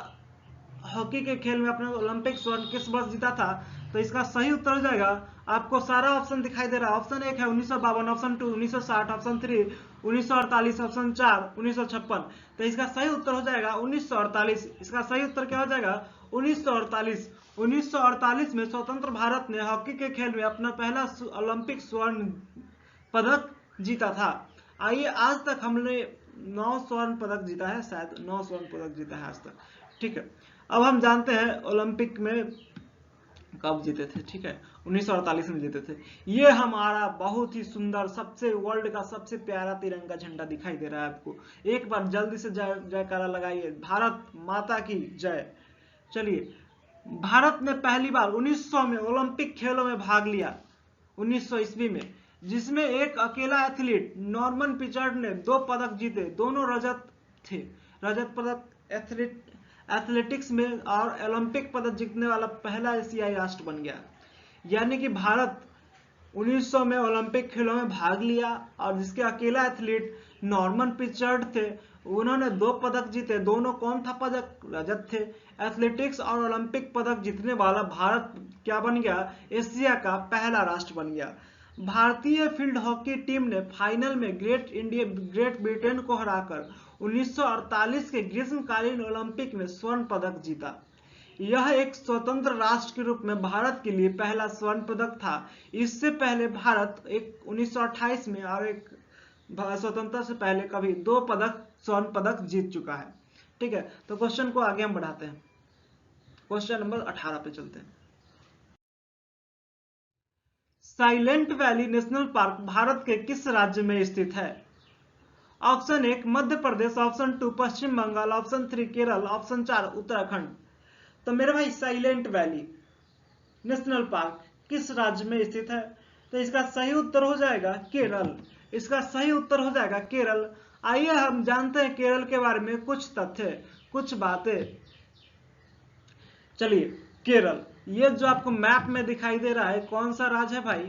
हॉकी के खेल में अपना ओलंपिक स्वर्ण किस वर्ष जीता था? तो इसका सही उत्तर हो जाएगा, आपको सारा ऑप्शन दिखाई दे रहा है। ऑप्शन 1 है 1952, ऑप्शन 2 1960, ऑप्शन 3 1948, ऑप्शन 4 1956। तो इसका सही उत्तर हो जाएगा 1948। इसका सही उत्तर क्या हो जाएगा? 1948। 1948 में स्वतंत्र भारत ने हॉकी के खेल में अपना पहला ओलंपिक स्वर्ण पदक जीता था। आइए, आज तक हमने 9 स्वर्ण पदक जीता है, शायद 9 स्वर्ण पदक जीता है आज तक, ठीक है। अब हम जानते हैं ओलंपिक में कब जीते थे, ठीक है, 1948 में जीते थे। ये हमारा बहुत ही सुंदर, सबसे वर्ल्ड का सबसे प्यारा तिरंगा झंडा दिखाई दे रहा है आपको। एक बार जल्दी से जयकारा लगाइए, भारत माता की जय। चलिए, भारत ने पहली बार 1900 में ओलंपिक खेलों में भाग लिया, 1900 ईस्वी में, जिसमें एक अकेला एथलीट नॉर्मन पिचार्ड ने 2 पदक जीते, दोनों रजत थे। रजत पदक एथलेटिक्स में, और ओलंपिक पदक जीतने वाला पहला एशियाई राष्ट्र बन गया। यानी कि भारत 1900 में ओलंपिक खेलों में भाग लिया और जिसके अकेला एथलीट नॉर्मन पिचार्ड थे, उन्होंने 2 पदक जीते, दोनों कौन था पदक? रजत थे। एथलेटिक्स और ओलंपिक पदक जीतने वाला भारत क्या बन गया? एशिया का पहला राष्ट्र बन गया। भारतीय फील्ड हॉकी टीम ने फाइनल में ग्रेट ब्रिटेन को हराकर 1948 के ग्रीष्मकालीन ओलंपिक में स्वर्ण पदक जीता। यह एक स्वतंत्र राष्ट्र के रूप में भारत के लिए पहला स्वर्ण पदक था। इससे पहले भारत 1928 में और एक स्वतंत्रता से पहले कभी 2 स्वर्ण पदक जीत चुका है, ठीक है। तो क्वेश्चन को आगे हम बढ़ाते हैं, क्वेश्चन नंबर 18 पे चलते हैं। Silent valley national park Bharat के किस राज्य में स्थित है? ऑप्शन 1 मध्य प्रदेश, ऑप्शन 2 पश्चिम बंगाल, ऑप्शन 3 केरल, ऑप्शन 4 उत्तराखंड। तो मेरे भाई साइलेंट वैली नेशनल पार्क किस राज्य में स्थित है? तो इसका सही उत्तर हो जाएगा केरल। इसका सही उत्तर हो जाएगा केरल। आइए हम जानते हैं केरल के बारे में कुछ तथ्य, कुछ बातें। चलिए, केरल, ये जो आपको मैप में दिखाई दे रहा है, कौन सा राज्य है भाई?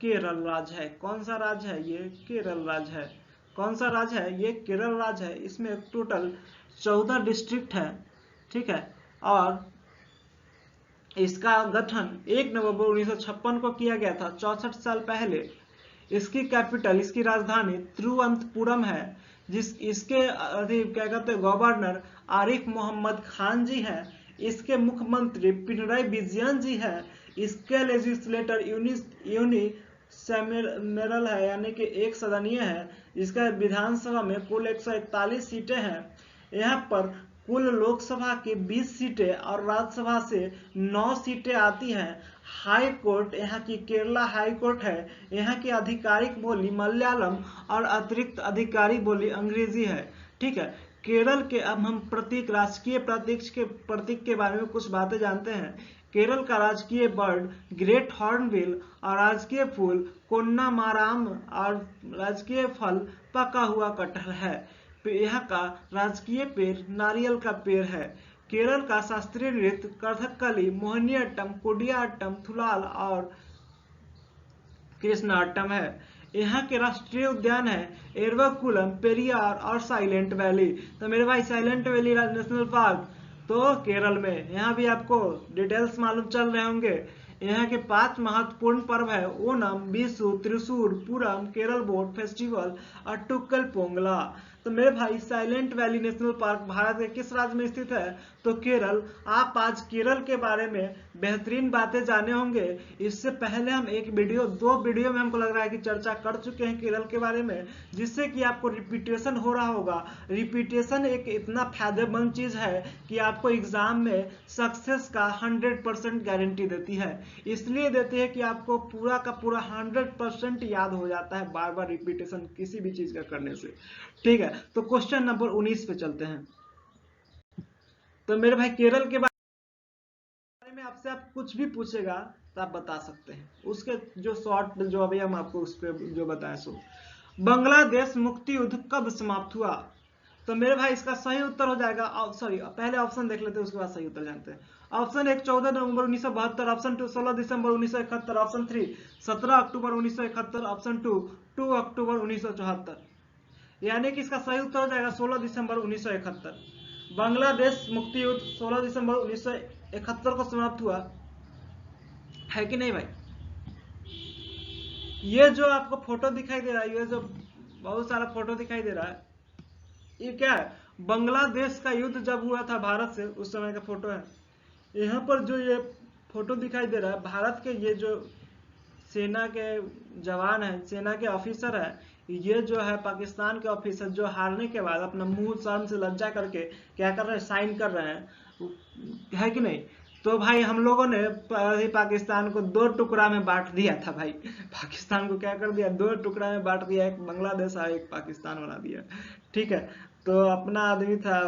केरल राज्य है। कौन सा राज्य है? ये केरल राज्य है। कौन सा राज्य है? ये केरल राज्य है। इसमें टोटल 14 डिस्ट्रिक्ट है, ठीक है, और इसका गठन 1 नवंबर 1956 को किया गया था, 64 साल पहले। इसकी कैपिटल, इसकी राजधानी तिरुवनंतपुरम है। इसके क्या कहते हैं, गवर्नर आरिफ मोहम्मद खान जी हैं। इसके मुख्यमंत्री पिनराई विजयन जी हैं। इसके लेजिस्लेटर यूनी सेमेरल है, यानी कि 1 सदनीय है। इसका विधानसभा में कुल 141 सीटें हैं। यहाँ पर कुल लोकसभा की 20 सीटें और राज्यसभा से 9 सीटें आती हैं। हाई कोर्ट यहाँ की केरला हाई कोर्ट है। यहाँ की आधिकारिक बोली मलयालम और अतिरिक्त अधिकारी बोली अंग्रेजी है, ठीक है। केरल के अब हम प्रतीक, राजकीय प्रतीक के बारे में कुछ बातें जानते हैं। केरल का राजकीय बर्ड ग्रेट हॉर्नबिल और राजकीय फूल कोन्नामाराम और राजकीय फल पका हुआ कटहल है। यहाँ का राजकीय पेड़ नारियल का पेड़ है। केरल का शास्त्रीय नृत्य कथकली, मोहिनीअट्टम, कुडियाट्टम, थुलाल और कृष्णाट्टम है। यहाँ के राष्ट्रीय उद्यान है एर्वाकुलम, पेरियार और साइलेंट वैली। तो मेरे भाई साइलेंट वैली नेशनल पार्क तो केरल में। यहाँ भी आपको डिटेल्स मालूम चल रहे होंगे। यहाँ के 5 महत्वपूर्ण पर्व है ओणम, विशु, त्रिशूर, पूरम, केरल बोट फेस्टिवल और टुक्कल पोंगला। तो मेरे भाई silent valley national park Bharat के किस राज्य में स्थित है? तो केरल। आप आज केरल के बारे में बेहतरीन बातें जाने होंगे। इससे पहले हम दो वीडियो में हमको लग रहा है कि चर्चा कर चुके हैं केरल के बारे में, जिससे कि आपको रिपीटेशन हो रहा होगा। रिपीटेशन एक इतना फायदेमंद चीज है कि आपको एग्जाम में सक्सेस का 100% गारंटी देती है। इसलिए देती है कि आपको पूरा का पूरा 100% याद हो जाता है बार बार रिपीटेशन किसी भी चीज का करने से। ठीक है, तो क्वेश्चन नंबर 19 पे चलते हैं। तो मेरे भाई केरल के बारे में आपसे आप कुछ भी पूछेगा तो आप बता सकते हैं। उसके जो शॉर्ट जो अभी हम आपको उस पर जो बताएं सो, बांग्लादेश मुक्ति युद्ध कब समाप्त हुआ? तो मेरे भाई इसका सही उत्तर हो जाएगा, सॉरी पहले ऑप्शन देख लेते हैं उसके बाद सही उत्तर जानते हैं। ऑप्शन 1 14 नवंबर 1972, ऑप्शन 2 16 दिसंबर 1971, ऑप्शन 3 17 अक्टूबर 1971, ऑप्शन 2 2 अक्टूबर 1974। यानी कि इसका सही उत्तर हो जाएगा 16 दिसंबर 1971। बांग्लादेश मुक्ति युद्ध 16 दिसंबर 1971 को समाप्त हुआ है कि नहीं भाई? ये जो आपको फोटो दिखाई दे रहा है, ये जो बहुत सारा फोटो दिखाई दे रहा है, ये क्या है? बांग्लादेश का युद्ध जब हुआ था भारत से उस समय का फोटो है। यहाँ पर जो ये फोटो दिखाई दे रहा है, भारत के ये जो सेना के जवान है, सेना के ऑफिसर है, ये जो है पाकिस्तान के ऑफिसर जो हारने के बाद अपना मुंह शर्म से लज्जा करके क्या कर रहे हैं? साइन कर रहे हैं, है कि नहीं? तो भाई हम लोगों ने पाकिस्तान को दो टुकड़ा में बांट दिया था भाई। पाकिस्तान को क्या कर दिया? दो टुकड़ा में बांट दिया, एक बांग्लादेश और एक पाकिस्तान बना दिया। ठीक है, तो अपना आदमी था,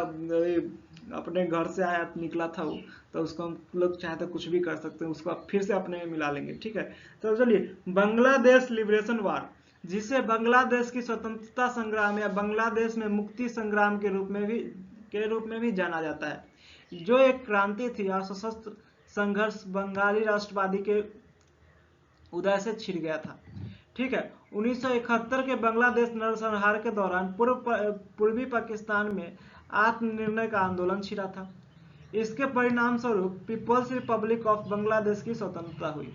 अपने घर से आया निकला था वो, तो उसको हम लोग चाहे तो कुछ भी कर सकते हैं, उसको आप फिर से अपने में मिला लेंगे। ठीक है, तो चलिए, बांग्लादेश लिबरेशन वार, जिसे बांग्लादेश की स्वतंत्रता संग्राम या बांग्लादेश में मुक्ति संग्राम के रूप में भी जाना जाता है, जो एक क्रांति थी और सशस्त्र संघर्ष बंगाली राष्ट्रवादी के उदय से छिड़ गया था। ठीक है, 1971 के बांग्लादेश नरसंहार के दौरान पूर्वी पाकिस्तान में आत्मनिर्णय का आंदोलन छिड़ा था। इसके परिणाम स्वरूप पीपल्स रिपब्लिक ऑफ बांग्लादेश की स्वतंत्रता हुई।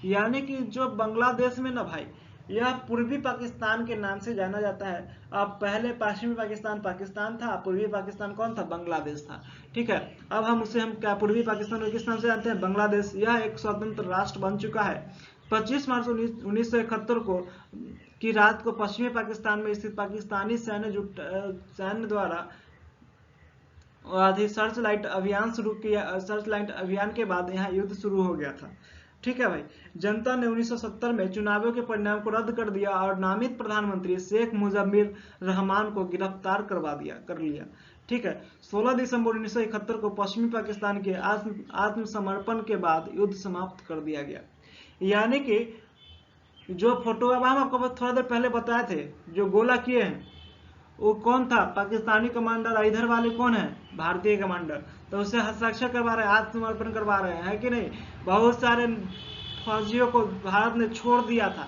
यानी कि जो बांग्लादेश में ना भाई, यह पूर्वी पाकिस्तान के नाम से जाना जाता है। अब पहले पश्चिमी पाकिस्तान पाकिस्तान था, पूर्वी पाकिस्तान कौन था? बांग्लादेश था। ठीक है, अब हम क्या पूर्वी पाकिस्तान को किस नाम से जानते हैं? बांग्लादेश। यह एक स्वतंत्र राष्ट्र बन चुका है। 25 मार्च 1971 को की रात को पश्चिमी पाकिस्तान में स्थित पाकिस्तानी सैन्य द्वारा सर्च लाइट अभियान शुरू किया। सर्च लाइट अभियान के बाद यहाँ युद्ध शुरू हो गया था। ठीक है भाई, जनता ने 1970 में चुनावों के परिणाम को रद्द कर दिया और नामित प्रधानमंत्री शेख मुजम्मिर रहमान को गिरफ्तार कर लिया। ठीक है, 16 दिसंबर 1971 को पश्चिमी पाकिस्तान के आत्मसमर्पण के बाद युद्ध समाप्त कर दिया गया। यानी कि जो फोटो अब हम आपको थोड़ा देर पहले बताए थे, जो गोला किए हैं, वो कौन था? पाकिस्तानी कमांडर। इधर वाले कौन है? भारतीय कमांडर। तो उससे हस्ताक्षर करवा रहे हैं, आत्मसमर्पण करवा रहे हैं, है कि नहीं? बहुत सारे फौजियों को भारत ने छोड़ दिया था।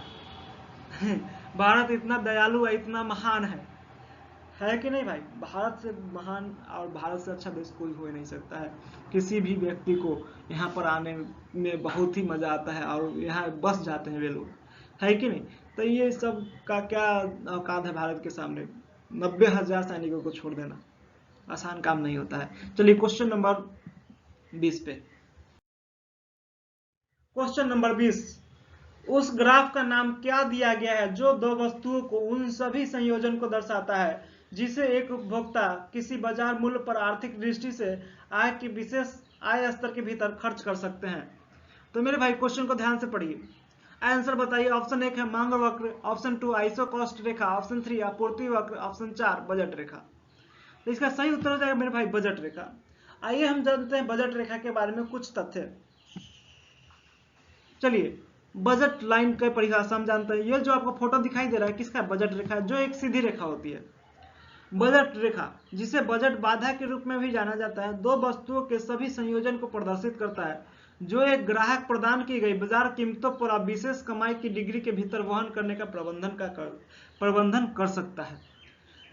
भारत इतना दयालु है, इतना महान है कि नहीं भाई? भारत से महान और भारत से अच्छा देश कोई हो ही नहीं सकता है। किसी भी व्यक्ति को यहाँ पर आने में बहुत ही मजा आता है और यहाँ बस जाते हैं वे लोग, है कि नहीं? तो ये सब का क्या औकात है भारत के सामने? 90,000 सैनिकों को छोड़ देना आसान काम नहीं होता है। चलिए क्वेश्चन नंबर 20 पे। क्वेश्चन नंबर 20, उस ग्राफ का नाम क्या दिया गया है जो दो वस्तुओं को उन सभी संयोजन को दर्शाता है जिसे एक उपभोक्ता किसी बाजार मूल्य पर आर्थिक दृष्टि से आय की विशेष आय स्तर के भीतर खर्च कर सकते हैं? तो मेरे भाई क्वेश्चन को ध्यान से पढ़िए, आंसर बताइए। ऑप्शन 1 है मांग वक्र, ऑप्शन 2 आइसो कॉस्ट रेखा, ऑप्शन 3 आपूर्ति वक्र, ऑप्शन 4 बजट रेखा। तो इसका सही उत्तर हो जाएगा मेरे भाई बजट रेखा। आइए हम जानते हैं बजट रेखा के बारे में कुछ तथ्य। चलिए, बजट लाइन के परिभाषा हम जानते हैं। ये जो आपको फोटो दिखाई दे रहा है किसका? बजट रेखा है, जो एक सीधी रेखा होती है। बजट रेखा, जिसे बजट बाधा के रूप में भी जाना जाता है, दो वस्तुओं के सभी संयोजन को प्रदर्शित करता है जो एक ग्राहक प्रदान की गई बाजार कीमतों पर विशेष कमाई की डिग्री के भीतर वहन करने का प्रबंधन कर सकता है।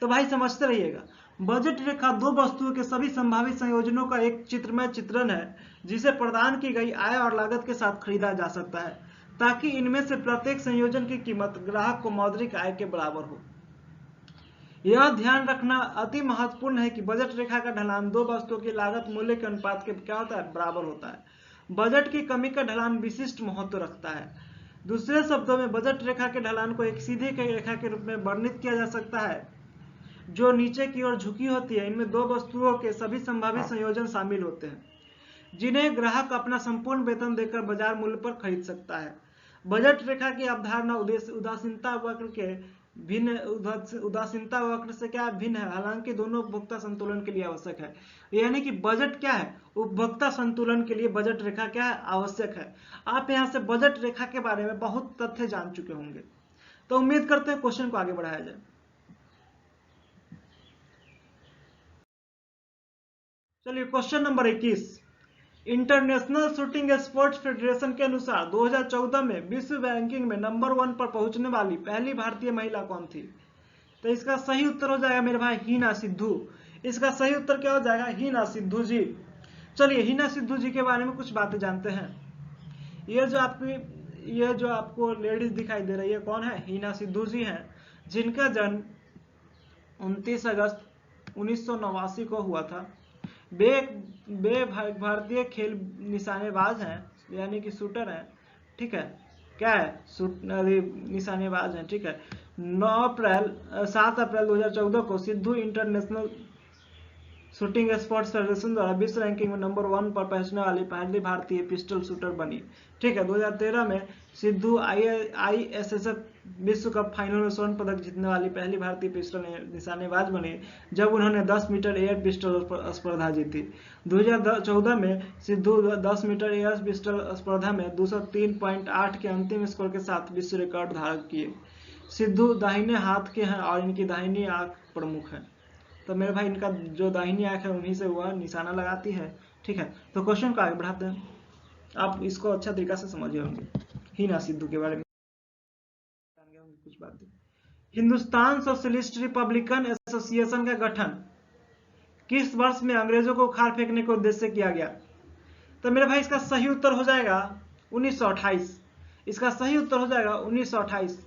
तो भाई समझते रहिएगा, बजट रेखा दो वस्तुओं के सभी संभावित संयोजनों का एक चित्रमय चित्रण है जिसे प्रदान की गई आय और लागत के साथ खरीदा जा सकता है ताकि इनमें से प्रत्येक संयोजन की कीमत ग्राहक को मौद्रिक आय के बराबर हो। यह ध्यान रखना अति महत्वपूर्ण है कि बजट रेखा का ढलान दो वस्तुओं की लागत मूल्य के अनुपात के क्या होता है, बराबर होता है। बजट की कमी का ढलान विशिष्ट महत्व रखता है। दूसरे शब्दों में बजट रेखा के ढलान को एक सीधी रेखा के रूप में वर्णित किया जा सकता है जो नीचे की ओर झुकी होती है। इनमें दो वस्तुओं के सभी संभावित संयोजन शामिल होते हैं जिन्हें ग्राहक अपना संपूर्ण वेतन देकर बाजार मूल्य पर खरीद सकता है। बजट रेखा की अवधारणा उदासीनता वक्र के भिन्न उदासीनता वक्र से क्या भिन्न है, हालांकि दोनों उपभोक्ता संतुलन के लिए आवश्यक है। यानी कि बजट क्या है, उपभोक्ता संतुलन के लिए बजट रेखा क्या है, आवश्यक है। आप यहाँ से बजट रेखा के बारे में बहुत तथ्य जान चुके होंगे, तो उम्मीद करते हैं क्वेश्चन को आगे बढ़ाया जाए। चलिए question number 21, international shooting sports federation के अनुसार 2014 में विश्व रैंकिंग में नंबर 1 पर पहुंचने वाली पहली भारतीय महिला कौन थी? तो इसका सही उत्तर हो जाएगा मेरे भाई हीना सिद्धू। इसका सही उत्तर क्या हो जाएगा, हीना सिद्धू जी। चलिए हीना सिद्धू जी के बारे में कुछ बातें जानते हैं। ये जो आपको लेडीज दिखाई दे रही है कौन है, हीना सिद्धू जी हैं, जिनका जन्म 29 अगस्त 1989 को हुआ था। वे भारतीय खेल निशानेबाज हैं, यानी कि शूटर हैं, ठीक है, क्या है, निशानेबाज हैं, ठीक है। 7 अप्रैल 2014 को Sidhu international shooting sports federation द्वारा विश्व रैंकिंग में नंबर 1 पर पहुंचने वाली पहली भारतीय पिस्टल शूटर बनी, ठीक है। 2013 में सिद्धू ISSF विश्व कप फाइनल में स्वर्ण पदक जीतने वाली पहली भारतीय पिस्टल निशानेबाज बनी जब उन्होंने 10 मीटर एयर पिस्टल स्पर्धा जीती। 2014 में सिद्धू 10 मीटर एयर पिस्टल स्पर्धा में 203.8 के अंतिम स्कोर के साथ विश्व रिकॉर्ड धारण किए। सिद्धू दाहिने हाथ के हैं और इनकी दाहिनी आंख प्रमुख है। तो मेरे भाई इनका जो दाहिनी आंख है उन्हीं से वह निशाना लगाती है, ठीक है। तो क्वेश्चन को आगे बढ़ाते हैं, आप इसको अच्छा तरीका से समझे होंगे हीना सिद्धू के बारे में कुछ बातें। हिंदुस्तान सोशलिस्ट रिपब्लिकन एसोसिएशन का गठन किस वर्ष में अंग्रेजों को उखाड़ फेंकने के उद्देश्य से किया गया? तो मेरे भाई इसका सही उत्तर हो जाएगा 1928। इसका सही उत्तर हो जाएगा 1928।